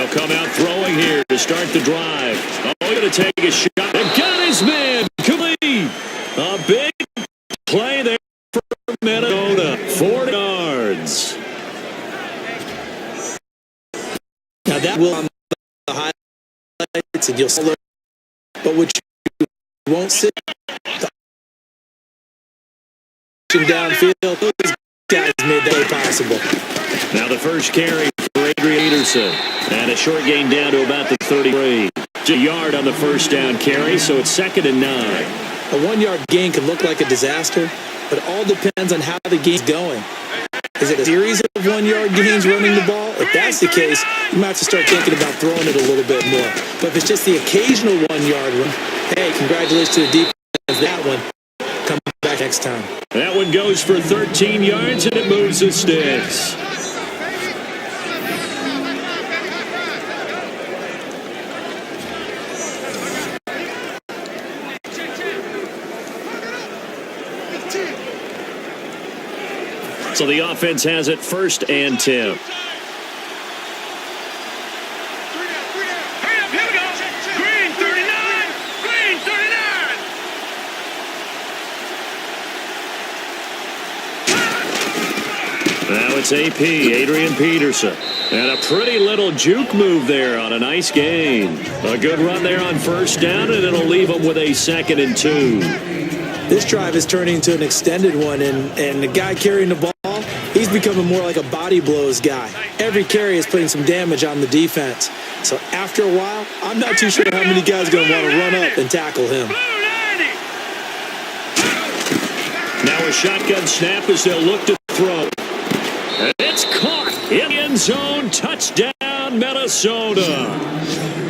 They'll come out throwing here to start the drive. Oh, going to take a shot. They've got his man. Complete. A big play there for Minnesota. 40 yards. Now that will on the highlights, and you'll see, but what you won't see, the downfield, those guys made that possible. Now the first carry for Adrian Peterson, and a short gain down to about the 33. A yard on the first down carry, so it's 2nd and 9. A 1-yard gain can look like a disaster, but it all depends on how the game's going. Is it a series of 1-yard gains running the ball? If that's the case, you might have to start thinking about throwing it a little bit more. But if it's just the occasional 1-yard run, hey, congratulations to the defense. That one, come back next time. That one goes for 13 yards, and it moves the sticks. So the offense has it 1st and 10. Now it's AP, Adrian Peterson. And a pretty little juke move there on a nice gain. A good run there on 1st down, and it'll leave them with a 2nd and 2. This drive is turning into an extended one, and the guy carrying the ball, he's becoming more like a body blows guy. Every carry is putting some damage on the defense. So after a while, I'm not too sure how many guys are going to want to run up and tackle him. Now a shotgun snap as they'll look to throw. And it's caught in the end zone. Touchdown, Minnesota.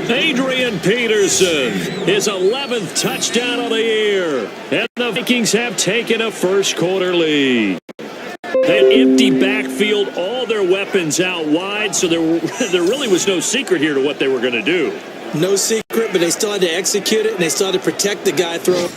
Adrian Peterson, his 11th touchdown of the year. And the Vikings have taken a first-quarter lead. An empty backfield, all their weapons out wide, so there really was no secret here to what they were going to do. No secret, but they still had to execute it, and they still had to protect the guy throwing.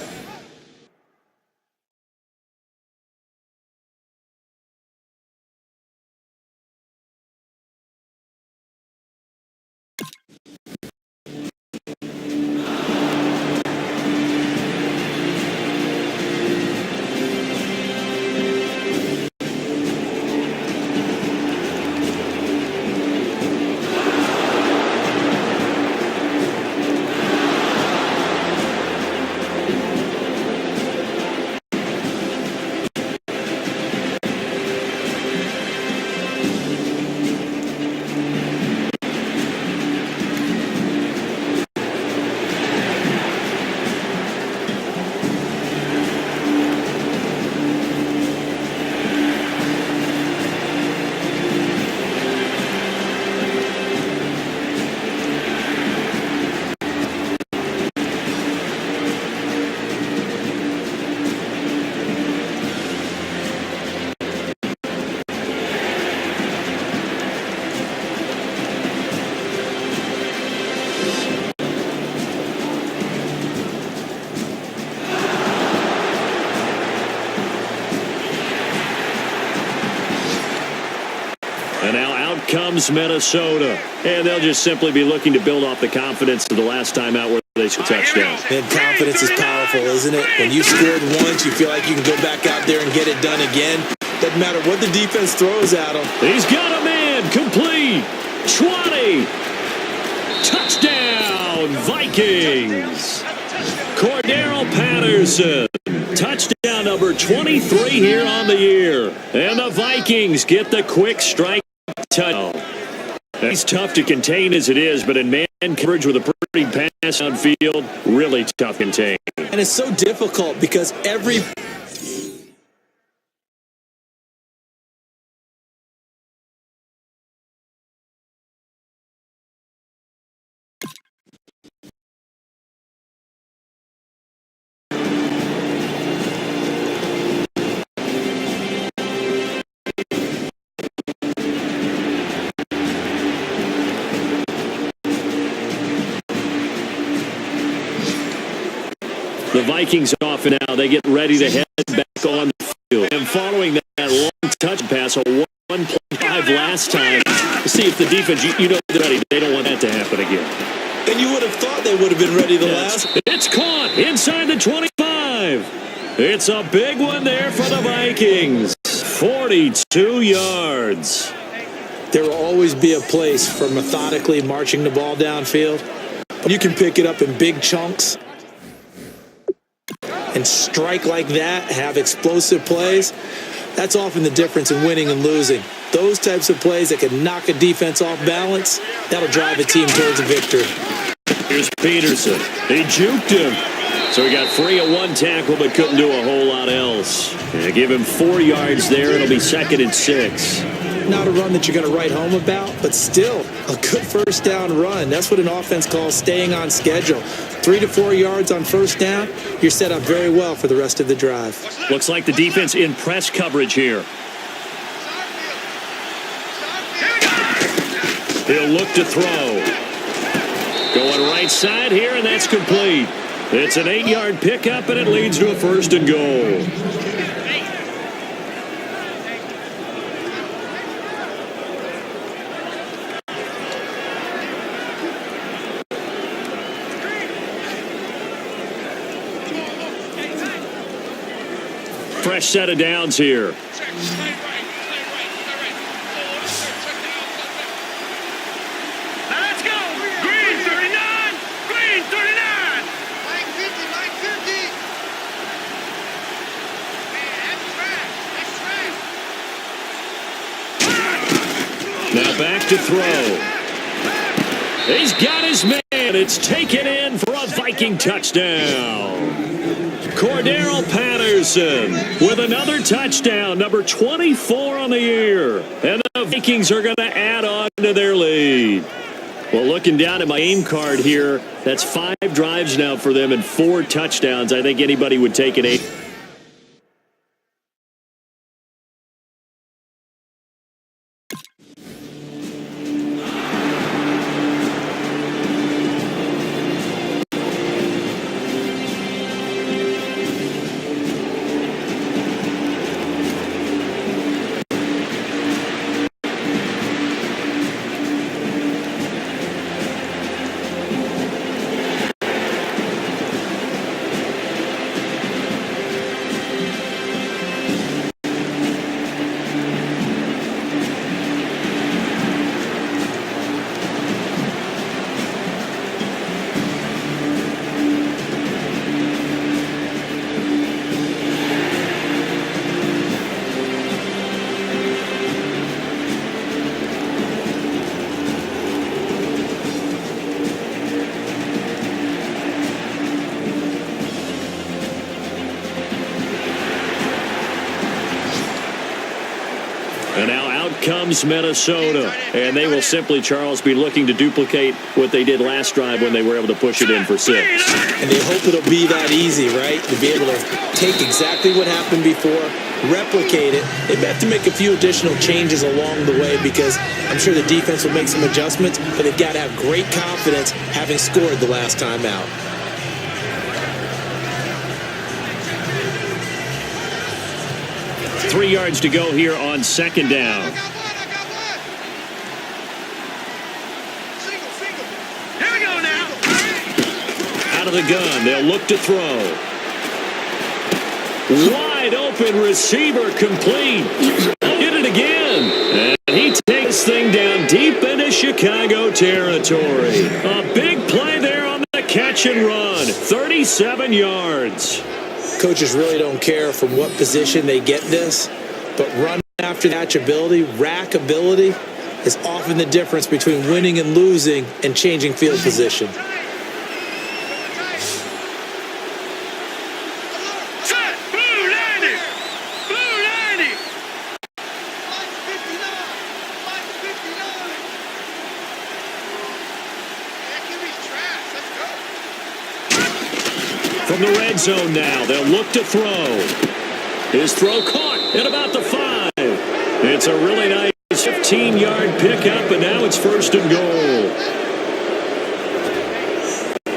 And now out comes Minnesota. And they'll just simply be looking to build off the confidence of the last time out where they scored a touchdown. And confidence is powerful, isn't it? When you scored once, you feel like you can go back out there and get it done again. Doesn't matter what the defense throws at him. He's got a man. Complete. 20. Touchdown, Vikings. Cordero Patterson. Touchdown number 23 here on the year. And the Vikings get the quick strike touchdown. He's tough to contain as it is, but in man coverage with a pretty pass downfield, really tough to contain. And it's so difficult because every The Vikings off and now. They get ready to head back on the field. And following that long touch pass, a 1-play drive last time. See, if the defense, you know they're ready. They don't want that to happen again. And you would have thought they would have been ready the last. It's caught inside the 25. It's a big one there for the Vikings. 42 yards. There will always be a place for methodically marching the ball downfield. You can pick it up in big chunks and strike like that, have explosive plays. That's often the difference in winning and losing. Those types of plays that can knock a defense off balance, that'll drive a team towards a victory. Here's Peterson. He juked him. So he got free at one tackle but couldn't do a whole lot else. Yeah, give him 4 yards there. It'll be 2nd and 6. Not a run that you're going to write home about, but still a good first down run. That's what an offense calls staying on schedule. 3 to 4 yards on first down, you're set up very well for the rest of the drive. Looks like the defense in press coverage here. He'll look to throw. Going right side here, and that's complete. It's an 8-yard pickup, and it leads to a 1st and goal. Fresh set of downs here. Let's go! Green 39! Green 39! Line 50, line 50! Man, that's trash! Now back to throw. He's got his man. It's taken in for a Viking touchdown. Cordero Patterson with another touchdown, number 24 on the year. And the Vikings are going to add on to their lead. Well, looking down at my aim card here, that's 5 drives now for them and 4 touchdowns. I think anybody would take an 8. And now out comes Minnesota. And they will simply, Charles, be looking to duplicate what they did last drive when they were able to push it in for 6. And they hope it'll be that easy, right? To be able to take exactly what happened before, replicate it. They have to make a few additional changes along the way because I'm sure the defense will make some adjustments, but they've got to have great confidence having scored the last time out. Three yards to go here on 2nd down. Here we go now. Out of the gun, they'll look to throw. Wide open receiver complete. Get it again. And he takes this thing down deep into Chicago territory. A big play there on the catch and run. 37 yards. Coaches really don't care from what position they get this, but run after catch ability, rack ability is often the difference between winning and losing and changing field position. Set! Blue 90! Blue 90! From the red zone now, they'll look to throw. His throw caught at about the 5. It's a really nice 15-yard pickup, and now it's 1st and goal.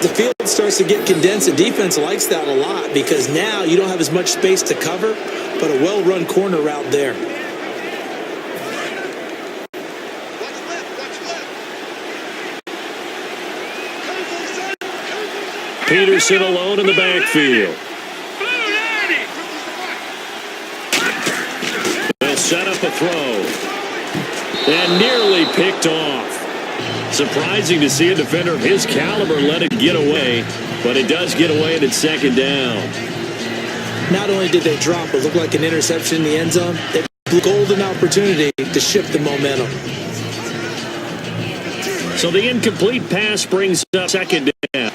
The field starts to get condensed. The defense likes that a lot because now you don't have as much space to cover, but a well-run corner route there. What's left? Peterson alone in the backfield. They'll set up a throw. And nearly picked off. Surprising to see a defender of his caliber let it get away, but it does get away and it's second down. Not only did they drop what looked like an interception in the end zone, they blew a golden opportunity to shift the momentum. So the incomplete pass brings up second down.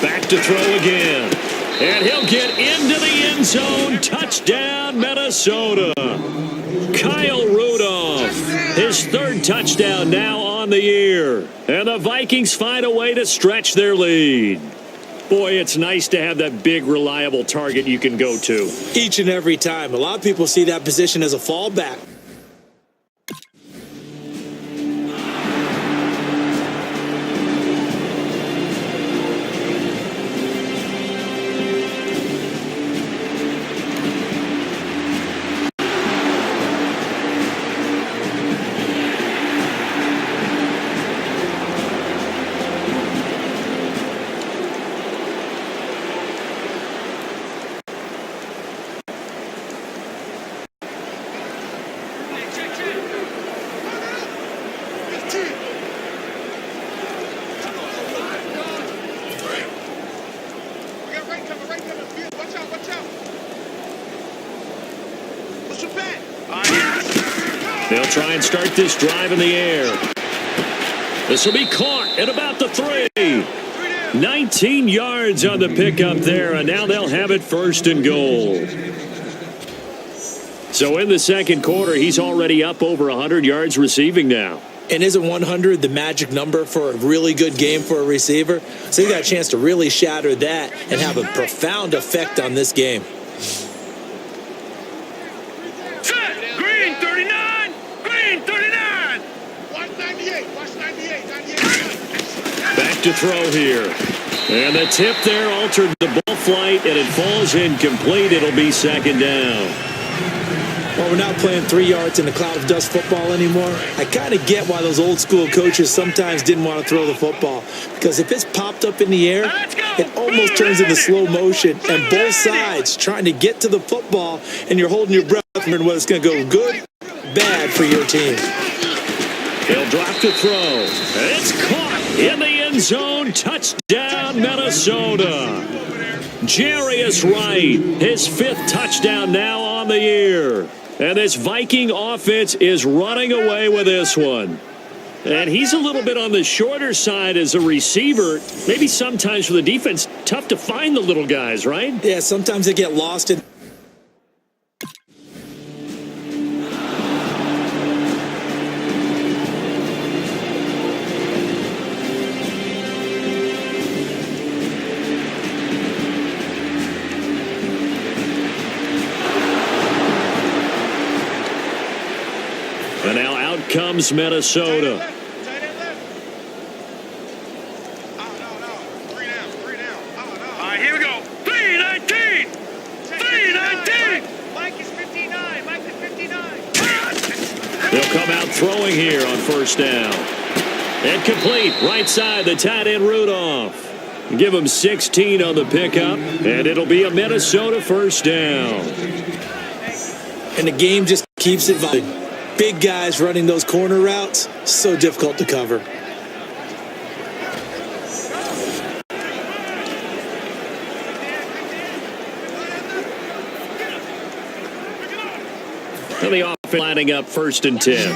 Back to throw again. And he'll get into the end zone. Touchdown, Minnesota. Kyle Rudolph, his third touchdown now on the year. And the Vikings find a way to stretch their lead. Boy, it's nice to have that big, reliable target you can go to. Each and every time. A lot of people see that position as a fallback. They'll try and start this drive in the air. This will be caught at about the 3. 19 yards on the pickup there, and now they'll have it first and goal. So in the second quarter, he's already up over 100 yards receiving now. And isn't 100 the magic number for a really good game for a receiver? So you got a chance to really shatter that and have a profound effect on this game. Green 39! Green 39! Watch 98! Watch 98! 98! Back to throw here. And the tip there altered the ball flight, and it falls incomplete. It'll be second down. Well, we're not playing 3 yards in a cloud of dust football anymore. I kind of get why those old school coaches sometimes didn't want to throw the football. Because if it's popped up in the air, it almost turns into slow motion. And both sides trying to get to the football, and you're holding your breath wondering whether it's going to go good, bad for your team. He'll drop to throw. It's caught in the end zone. Touchdown, Minnesota. Jarius Wright, his 5th touchdown now on the year. And this Viking offense is running away with this one. And he's a little bit on the shorter side as a receiver. Maybe sometimes for the defense, tough to find the little guys, right? Yeah, sometimes they get lost in. And now out comes Minnesota. All right, here we go. 319! 319! Mike is 59. Mike is 59. They'll come out throwing here on first down. And complete. Right side, the tight end Rudolph. Give him 16 on the pickup, and it'll be a Minnesota first down. And the game just keeps it vibing. Big guys running those corner routes, so difficult to cover. And the offense lining up first and 10.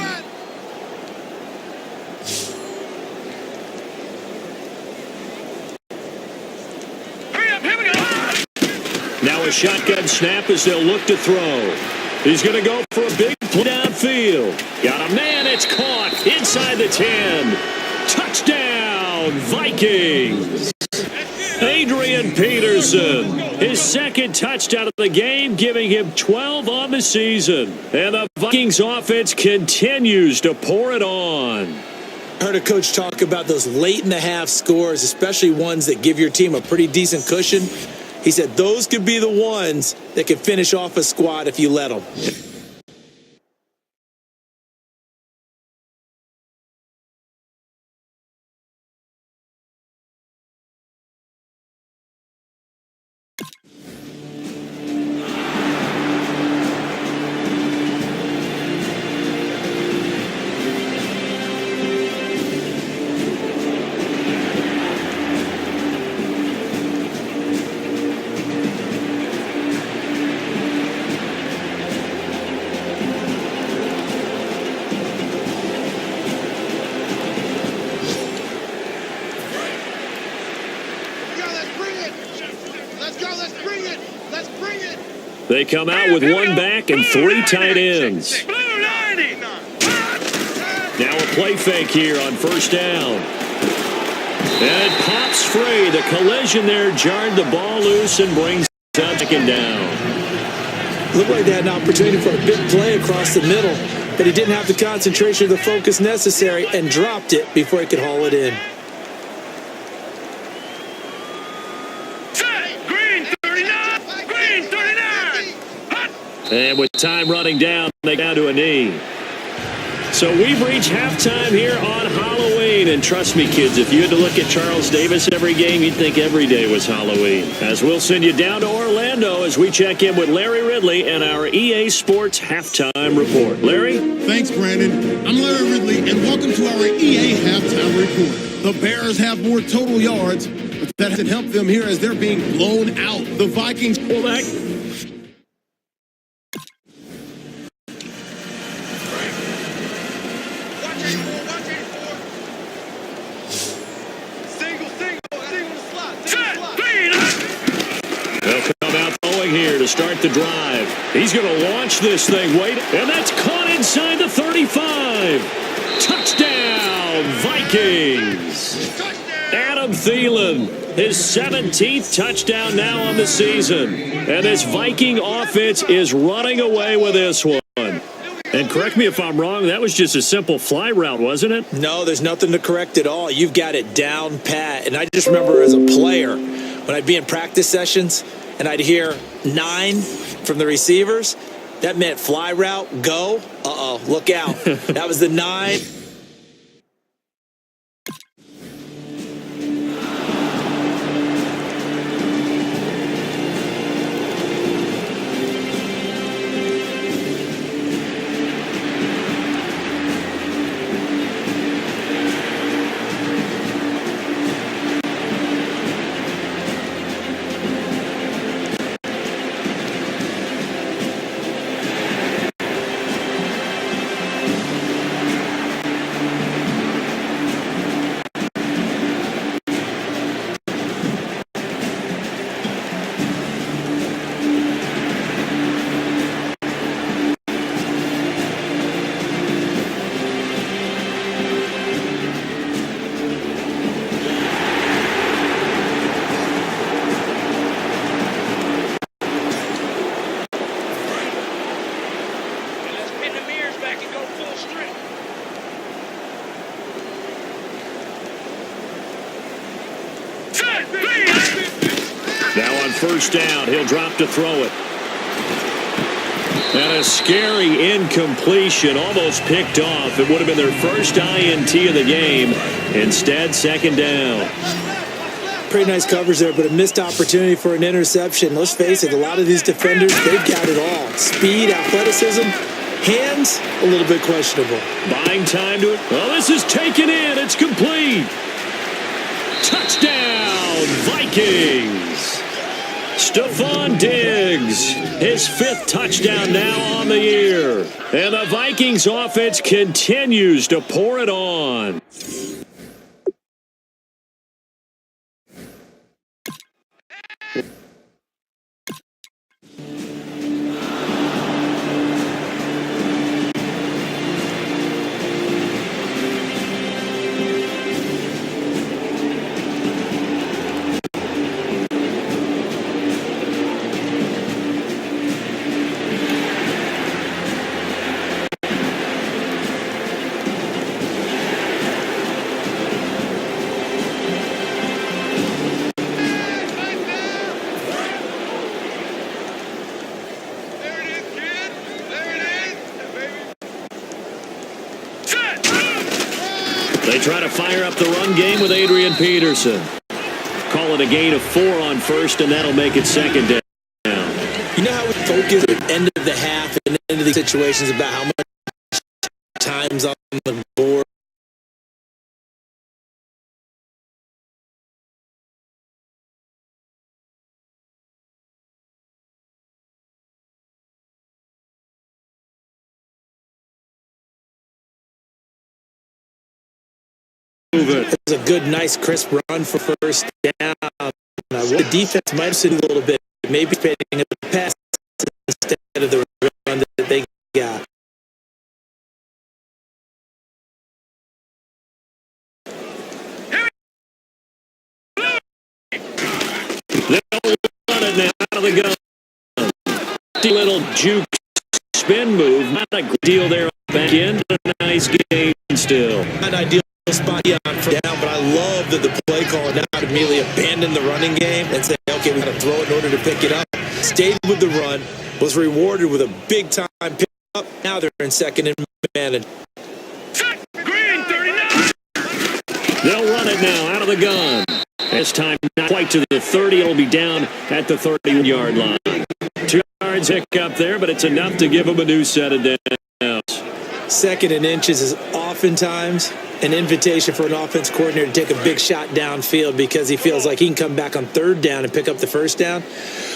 Now a shotgun snap as they'll look to throw. He's going to go for a big play downfield. Got a man, it's caught inside the 10. Touchdown, Vikings. Adrian Peterson, his 2nd touchdown of the game, giving him 12 on the season. And the Vikings offense continues to pour it on. I heard a coach talk about those late in the half scores, especially ones that give your team a pretty decent cushion. He said those could be the ones that can finish off a squad if you let them. They come out with one back and three tight ends. Blue 90. Now a play fake here on first down. And it pops free. The collision there jarred the ball loose and brings up second down. Looked like they had an opportunity for a big play across the middle, but he didn't have the concentration or the focus necessary and dropped it before he could haul it in. Set. Green 39. Green 39. Hut. And with time running down, they go down to a knee. So we've reached halftime here on Halloween. And trust me, kids, if you had to look at Charles Davis every game, you'd think every day was Halloween. As we'll send you down to Orlando as we check in with Larry Ridley and our EA Sports Halftime Report. Larry? Thanks, Brandon. I'm Larry Ridley, and welcome to our EA Halftime Report. The Bears have more total yards, but that hasn't helped them here as they're being blown out. The Vikings pull back. They'll come out throwing here to start the drive. He's going to launch this thing. Wait, and that's caught inside the 35. Touchdown, Vikings. Adam Thielen, his 17th touchdown now on the season. And this Viking offense is running away with this one. And correct me if I'm wrong, that was just a simple fly route, wasn't it? No, there's nothing to correct at all. You've got it down pat. And I just remember as a player, when I'd be in practice sessions and I'd hear 9 from the receivers, that meant fly route, go. Uh-oh, look out. That was the 9. Now on first down, he'll drop to throw it. And a scary incompletion, almost picked off. It would have been their first INT of the game. Instead, second down. Pretty nice coverage there, but a missed opportunity for an interception. Let's face it, a lot of these defenders, they've got it all. Speed, athleticism, hands, a little bit questionable. Buying time to it. Well, this is taken in. It's complete. Touchdown, Vikings. Stephon Diggs, his 5th touchdown now on the year. And the Vikings offense continues to pour it on. They try to fire up the run game with Adrian Peterson. Call it a gain of 4 on first, and that'll make it second down. You know how we focus at the end of the half and end of the situations about how much time's on the board? It was a good, nice, crisp run for first down. The defense might have seen a little bit, maybe expecting a pass instead of the run that they got. They'll run it now out of the gun. Little juke spin move. Not a great deal there back end. A nice game still. An ideal spot on for down, but I love that the play caller now immediately abandoned the running game and said, okay, we got to throw it in order to pick it up. Stayed with the run, was rewarded with a big-time pick up. Now they're in second and managed. Green, 39. They'll run it now out of the gun. This time not quite to the 30. It'll be down at the 31-yard line. 2 yards hiccup there, but it's enough to give them a new set of downs. Second and inches is oftentimes an invitation for an offense coordinator to take a big shot downfield because he feels like he can come back on third down and pick up the first down.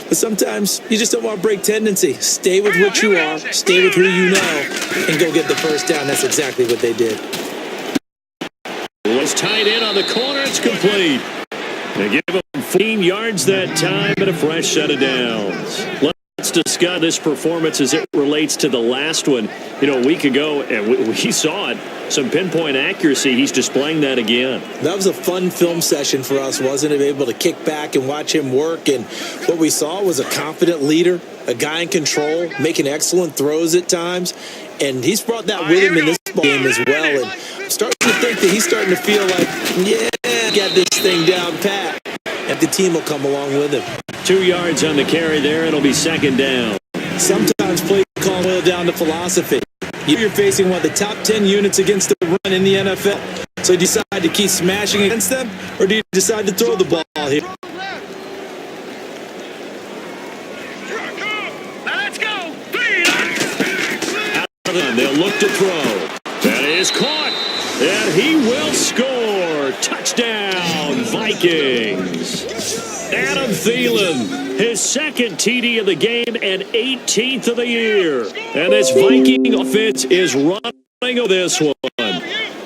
But sometimes you just don't want to break tendency. Stay with what you are, stay with who you know, and go get the first down. That's exactly what they did. Was tight in on the corner. It's complete. They give them 14 yards that time and a fresh set of downs. Let's discuss this performance as it relates to the last one. You know, a week ago, and we saw it. Some pinpoint accuracy. He's displaying that again. That was a fun film session for us, wasn't it? Able to kick back and watch him work. And what we saw was a confident leader, a guy in control, making excellent throws at times. And he's brought that with him in this ball game as well. And I'm starting to think that he's starting to feel like, yeah, got this thing down pat. And the team will come along with him. 2 yards on the carry there. It'll be second down. Sometimes play call boil down to philosophy. You're facing one of the top 10 units against the run in the NFL. So do you decide to keep smashing against them, or do you decide to throw the ball here? Now let's go. Out of them, they'll look to throw. That is caught. And he will score. Touchdown, Vikings. Adam Thielen, his second TD of the game and 18th of the year. And this Viking offense is running on this one.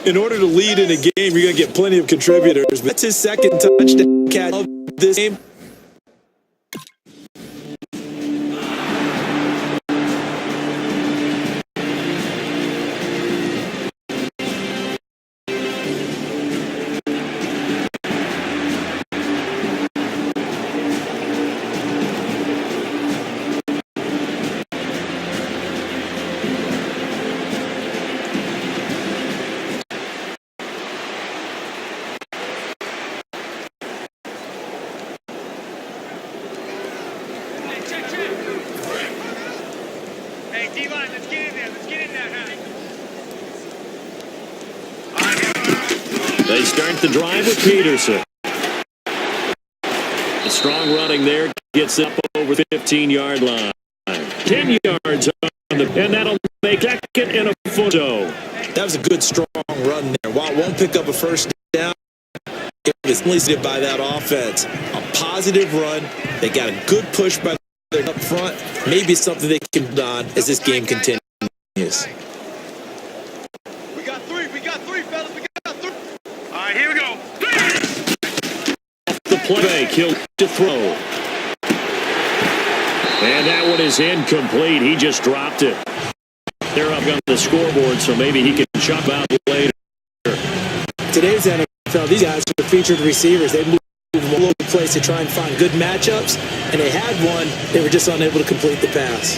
In order to lead in a game, you're going to get plenty of contributors. But that's his second touchdown catch of this game. Hey, D-line, let's get in there. Let's get in there, They start the drive with Peterson. A strong running there gets up over the 15-yard line. 10 yards on the, and that'll make second and a foot. That was a good, strong run there. While it won't pick up a first down, it was limited by that offense. A positive run. They got a good push by their up front. Maybe something they can build on as this game continues. We got three, fellas. We got three. All right, here we go. The play, he'll to throw. And that one is incomplete. He just dropped it. They're up on the scoreboard, so maybe he can chop out later. Today's NFL, these guys are featured receivers. They move all over the place to try and find good matchups, and they had one. They were just unable to complete the pass.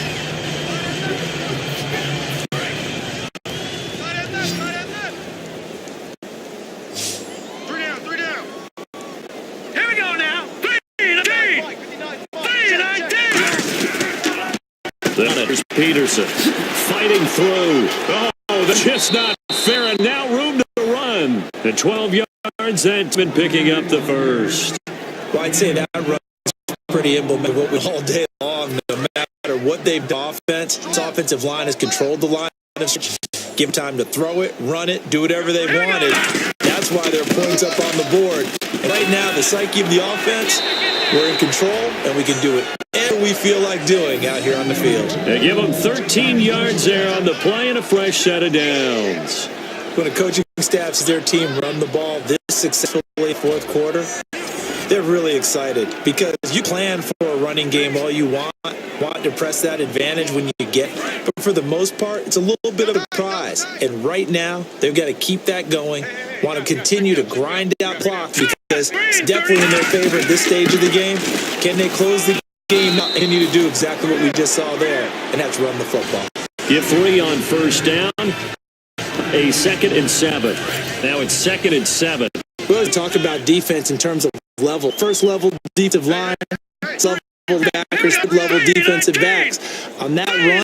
Three down. Here we go now. 3-19. There's Peterson fighting through. Oh, that's just not fair. And now room to run. The 12 yards, that's been picking up the first. Well, I'd say that run is pretty emblematic of what we all day long. No matter what they've done, this offensive line has controlled the line. Give time to throw it, run it, do whatever they wanted. That's why there are points up on the board. And right now, the psyche of the offense, we're in control, and we can do it. And we feel like doing out here on the field. They give them 13 yards there on the play and a fresh set of downs. When a coaching staff sees their team run the ball this successfully fourth quarter, They're really excited because you plan for a running game all you want to press that advantage when you get. But for the most part, it's a little bit of a prize. And right now, they've got to keep that going, want to continue to grind out clock because it's definitely in their favor at this stage of the game. Can they close the game out and continue to do exactly what we just saw there, and that's run the football? Give 3 on first down. A 2nd and 7. Now it's 2nd and 7. We always talk about defense in terms of level. First level defensive line, level backers, level defensive backs. On that run,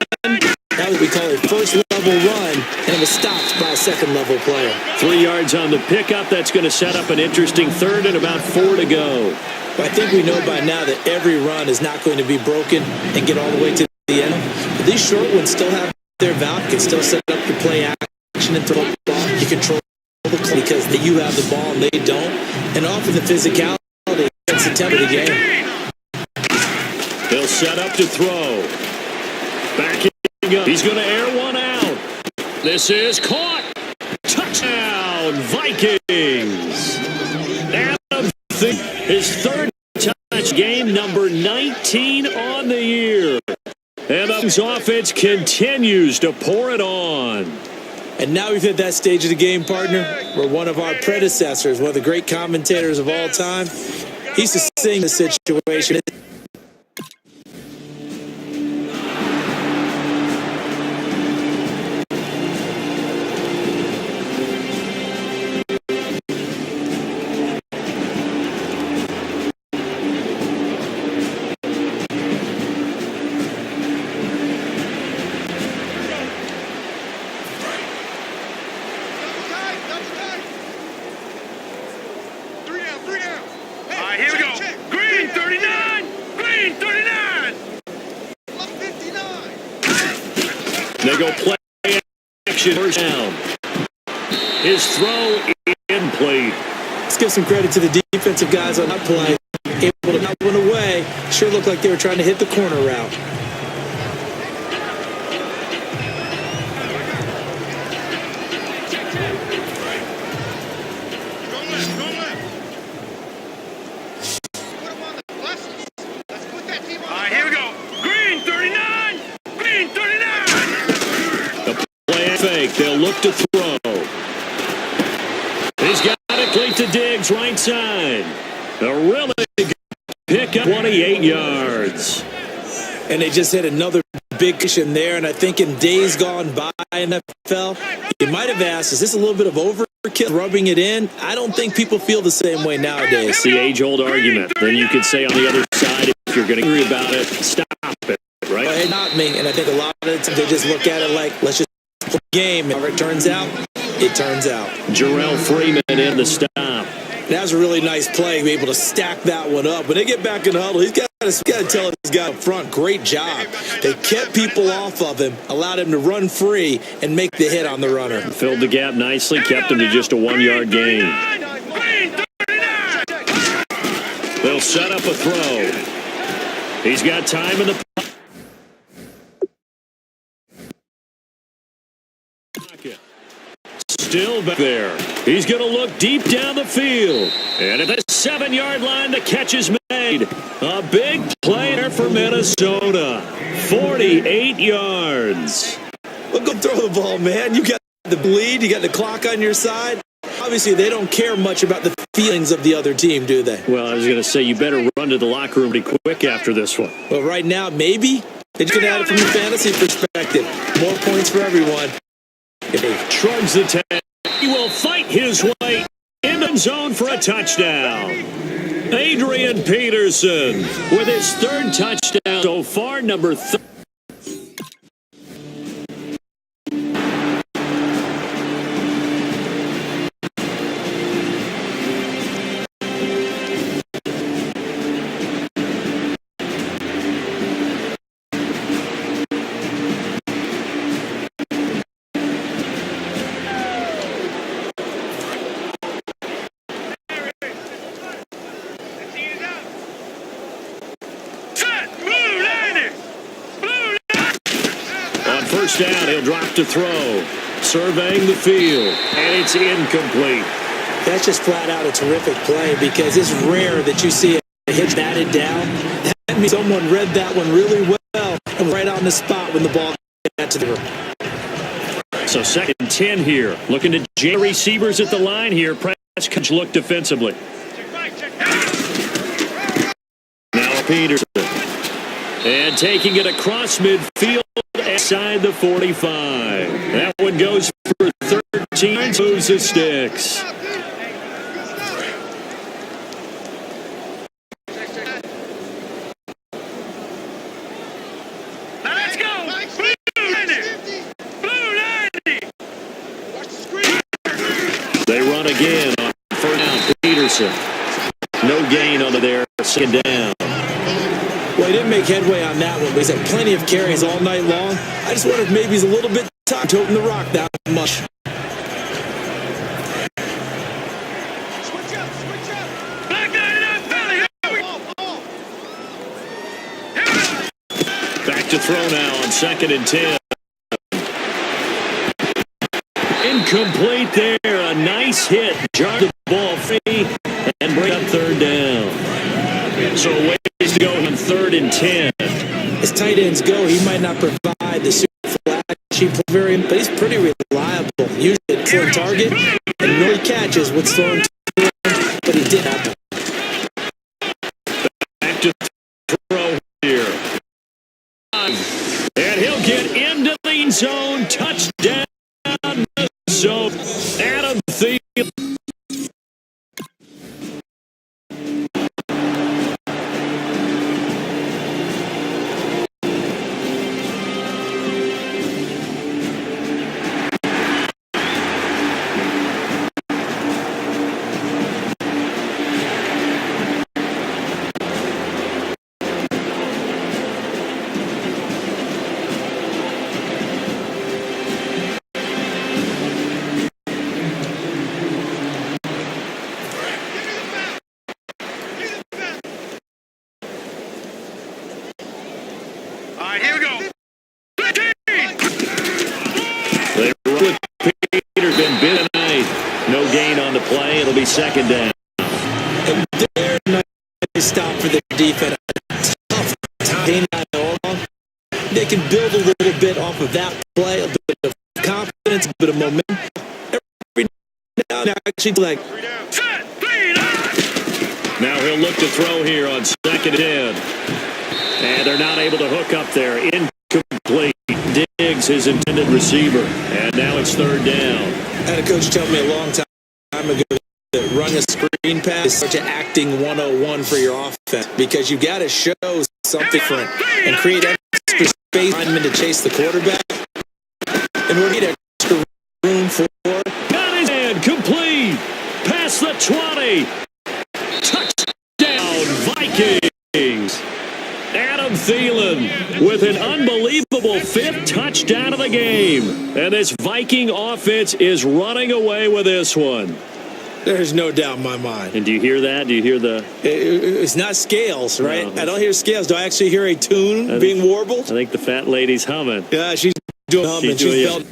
that was what we call a first level run, and it was stopped by a second level player. 3 yards on the pickup. That's going to set up an interesting 3rd and about 4 to go. Well, I think we know by now that every run is not going to be broken and get all the way to the end. But these short ones still have their value. You can still set up your play action and throw the ball. You control the clock because you have the ball and they don't. And often the physicality against the tempo of the game. He'll set up to throw. Backing up. He's going to air one out. This is caught. Touchdown, Vikings. Adam Thielen, his 3rd touch, game number 19 on the year. And the offense continues to pour it on. And now we've hit that stage of the game, partner, where one of our predecessors, one of the great commentators of all time, he used to sing the situation. Here we go. Green 39. Green 39. 59. They go play action first down. His throw incomplete. Let's give some credit to the defensive guys on that play. Able to knock one away. Sure looked like they were trying to hit the corner route. Here we go. Green 39. Green 39. The play fake. They'll look to throw. He's got it late to Diggs, right side. A really good pick up, 28 yards. And they just hit another big cushion there. And I think in days gone by in the NFL, you might have asked, is this a little bit of overkill, rubbing it in? I don't think people feel the same way nowadays. It's the age-old argument. Then you could say on the other side, if you're going to agree about it, stop it, right? Well, hey, not me. And I think a lot of the times they just look at it like, let's just play the game. However it turns out, it turns out. Jarrell Freeman in the stop. That was a really nice play, be able to stack that one up. When they get back in the huddle, he's got to tell his guy up front, great job. They kept people off of him, allowed him to run free and make the hit on the runner. Filled the gap nicely, kept him to just a 1-yard gain. They'll set up a throw. He's got time in the pocket. Still back there. He's going to look deep down the field. And at the 7-yard line, the catch is made. A big play there for Minnesota. 48 yards. Well, go throw the ball, man. You got the lead. You got the clock on your side. Obviously, they don't care much about the feelings of the other team, do they? Well, I was going to say, you better run to the locker room pretty quick after this one. Well, right now, maybe. They just at it from the fantasy perspective. More points for everyone. If he shrugs the tag, he will fight his way in the zone for a touchdown. Adrian Peterson with his 3rd touchdown so far, number 3. First down, he'll drop to throw. Surveying the field, and it's incomplete. That's just flat out a terrific play because it's rare that you see a hit batted down. That means someone read that one really well and was right on the spot when the ball got to the room. So 2nd and 10 here. Looking to jam receivers at the line here. Prescott look defensively. Now Peterson. And taking it across midfield inside the 45. That one goes for 13. Moves the sticks. Now let's go. Blue 90. Blue 90. Watch the screen. They run again on first down. Peterson. No gain onto their 2nd down. Well, he didn't make headway on that one, but he's had plenty of carries all night long. I just wonder if maybe he's a little bit tired toting the rock that much. Switch up. Black 99 Philly. Back to throw now on 2nd and 10. Incomplete there. A nice hit. Jarred the ball free and bring up 3rd down. So ways to go on 3rd and 10. As tight ends go, he might not provide the super flashy variant, but he's pretty reliable. Usually a full target and no catches what's thrown to him, but he did happen. Back to throw here. And he'll get into the end zone. Touchdown. So Adam Thielen. All right, here we go. They run with Peter's been big tonight. No gain on the play. It'll be 2nd down. And there, nice stop for the defense. Tough time. They can build a little bit off of that play, a bit of confidence, a bit of momentum. Every now and then, actually, like. Now he'll look to throw here on 2nd and 10. And they're not able to hook up there. Incomplete. Diggs, his intended receiver. And now it's 3rd down. I had a coach tell me a long time ago that run a screen pass is such an acting 101 for your offense because you've got to show something different and create extra space for linemen to chase the quarterback. And we'll need extra room for. Got his hand complete. Past the 20. Touchdown, Vikings. Adam Thielen with an unbelievable 5th touchdown of the game. And this Viking offense is running away with this one. There's no doubt in my mind. And do you hear that? Do you hear the... It's not scales, right? No. I don't hear scales. Do I actually hear a tune being warbled? I think the fat lady's humming. Yeah, she's doing humming. She's felt.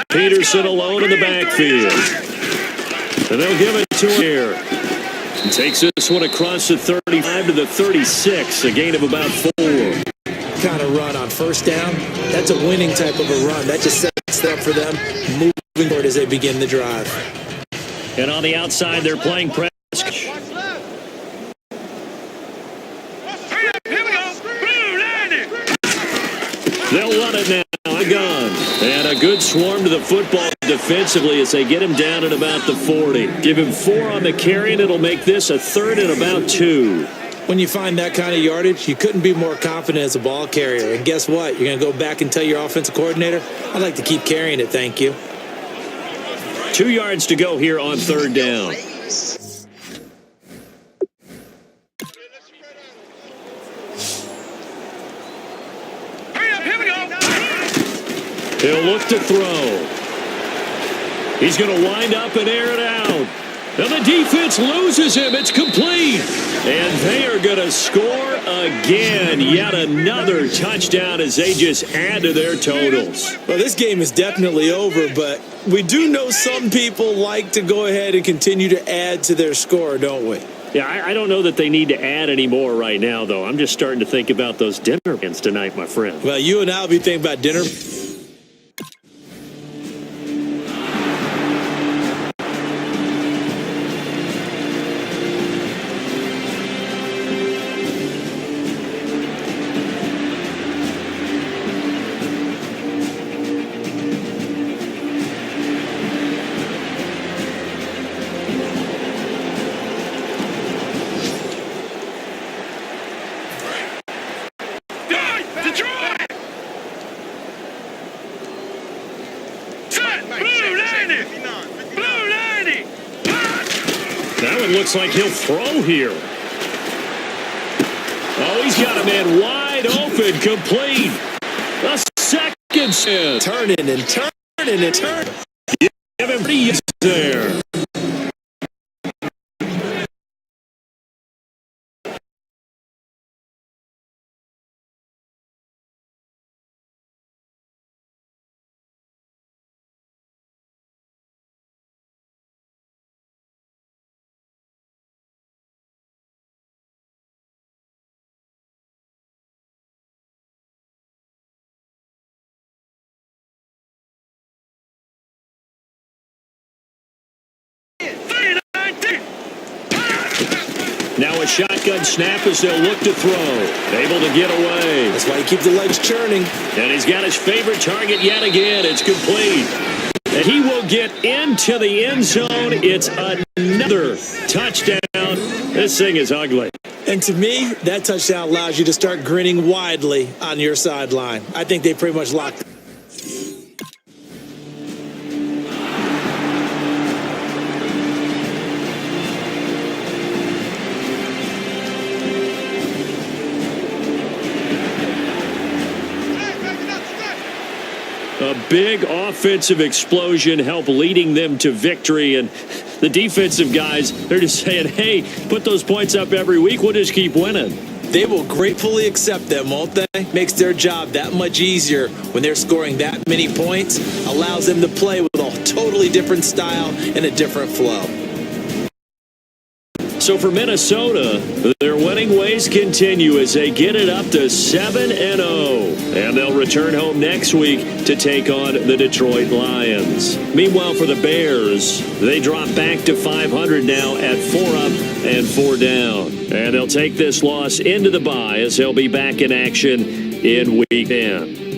Peterson alone in the backfield. And they'll give it to him here. He takes this one across the 35 to the 36, a gain of about 4. Kind of run on 1st down. That's a winning type of a run. That just sets it up for them moving forward as they begin the drive. And on the outside, they're playing press. Here we go. Blue 90. They'll run it now. A gun. And a good swarm to the football defensively as they get him down at about the 40. Give him 4 on the carry, and it'll make this a 3rd and about 2. When you find that kind of yardage, you couldn't be more confident as a ball carrier. And guess what? You're going to go back and tell your offensive coordinator, I'd like to keep carrying it, thank you. 2 yards to go here on 3rd down. Hurry up, here we go. He'll look to throw. He's going to wind up and air it out. And the defense loses him. It's complete. And they are going to score again. Yet another touchdown as they just add to their totals. Well, this game is definitely over, but we do know some people like to go ahead and continue to add to their score, don't we? Yeah, I don't know that they need to add any more right now, though. I'm just starting to think about those dinner plans tonight, my friend. Well, you and I will be thinking about dinner. That one looks like he'll throw here. Oh, he's got a man wide open, complete. A second set. Turning and turning and turning. Give him 3 yards there. Now a shotgun snap as they'll look to throw. Able to get away. That's why you keep the legs churning. And he's got his favorite target yet again. It's complete. And he will get into the end zone. It's another touchdown. This thing is ugly. And to me, that touchdown allows you to start grinning widely on your sideline. I think they pretty much locked it. A big offensive explosion helped leading them to victory. And the defensive guys, they're just saying, hey, put those points up every week. We'll just keep winning. They will gratefully accept them, won't they? Makes their job that much easier when they're scoring that many points. Allows them to play with a totally different style and a different flow. So for Minnesota, their winning ways continue as they get it up to 7-0. And they'll return home next week to take on the Detroit Lions. Meanwhile, for the Bears, they drop back to 500 now at 4 up and 4 down. And they'll take this loss into the bye as they'll be back in action in Week 10.